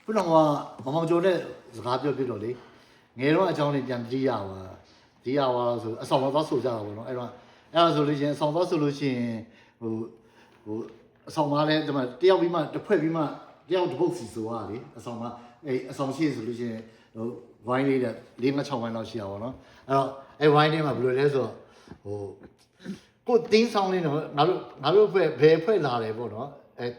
ခုနကမောင်ကျော်နဲ့စကားပြောပြတော့လေငယ်တော့အကြောင်းလေးပြန်ကြည့်ရပါဒီရပါဆိုအဆောင်သွားဆိုကြတာပေါ့နော်အဲ့ဒါဆိုလို့ရှိရင်အဆောင်သွားဆိုလို့ရှိရင်ဟိုအဆောင်သားလဲဒီမှာတယောက်ပြီးမှတစ်ဖွဲ့ပြီးမှတယောက်တစ်ပုတ်စီဆိုရလေအဆောင်သားအဆောင်ရှိဆိုလို့ရှိရင်ဟိုဝိုင်းလေးတဲ့4-6ဝိုင်းလောက်ရှိရပါတော့အဲ့တော့အဲ့ဝိုင်းထဲမှာဘယ်လိုလဲဆိုတော့ဟိုကိုတင်းဆောင်လေးတော့ငါတို့ဖွဲ့ဘယ်ဖွဲ့လာတယ်ပေါ့နော်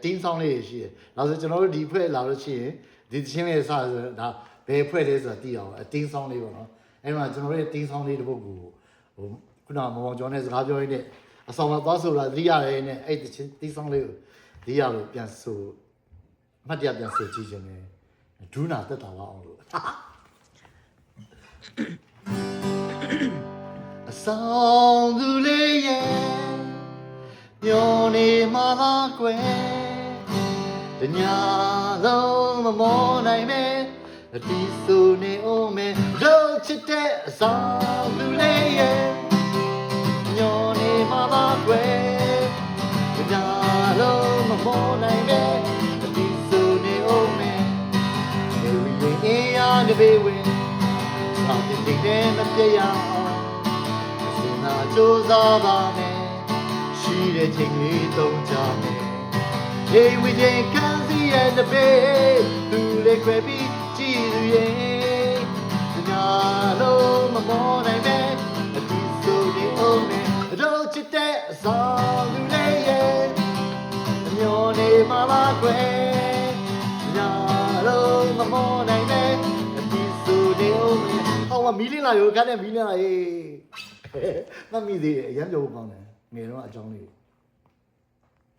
တင်းဆောင်လေးရှိတယ်နောက်ဆိုကျွန်တော်တို့ဒီဖွဲ့လာလို့ရှိရင်ဒီချင်းလေးစဆိုဒါဘယ်ဖွဲ့လဲဆိုတာသိအောင်တင်းဆောင်လေးပေါ့နော်အဲ့မှာကျွန်တော်တို့တင်းဆောင်လေးတစ်ပုတ်ကိုဟိုခုနမောင်ကျော်နဲ့စကားပြောရင်းနဲ့အဆောင်မှာသွားဆိုတာသတိရတယ်နဲ့အဲ့ဒီချင်းတင်းဆောင်လေးကိုသတိရလို့ပြန်ဆိုအမှတ်တရပြန်ဆိုကြည့်ခြင်းနဲ့ဒူးနာတက်တာလောက်အောင်လို့အဆောင်သူလေးရဲ့ညောနေမှာလားကွယ်တညာလုံးမမောနိုင်မဲအတီးဆိုနေအောင်မဲတို့ချစ်တဲ့အဆောင်သူလေးရဲ့ညောနေမှာလားကွယ်တညာလုံးမမောနိုင်မဲအတီးဆိုနေအောင်မဲနေဝင်အေးရနေပေဝင်ဆောင်းတင်တဲ့မပြရအောင်အစင်သာကြိုးစားပါမယ်ရှိတဲ့ချိန်လေးသုံးကြမယ်hey we just can't see at the bay to the crabby cheese yeah na lo ma mo nai me a ti so ni o me do chit the song lu le yeah nyo ne ma la kwe na lo ma mo nai me a ti so ni o me ဟောမီးလင်းလာရောခါနဲ့မီးလင်းလာရေးမမီးသေးအရမ်းကြောက်ကောင်းတယ်ငယ်တော့အကြောင်းလေး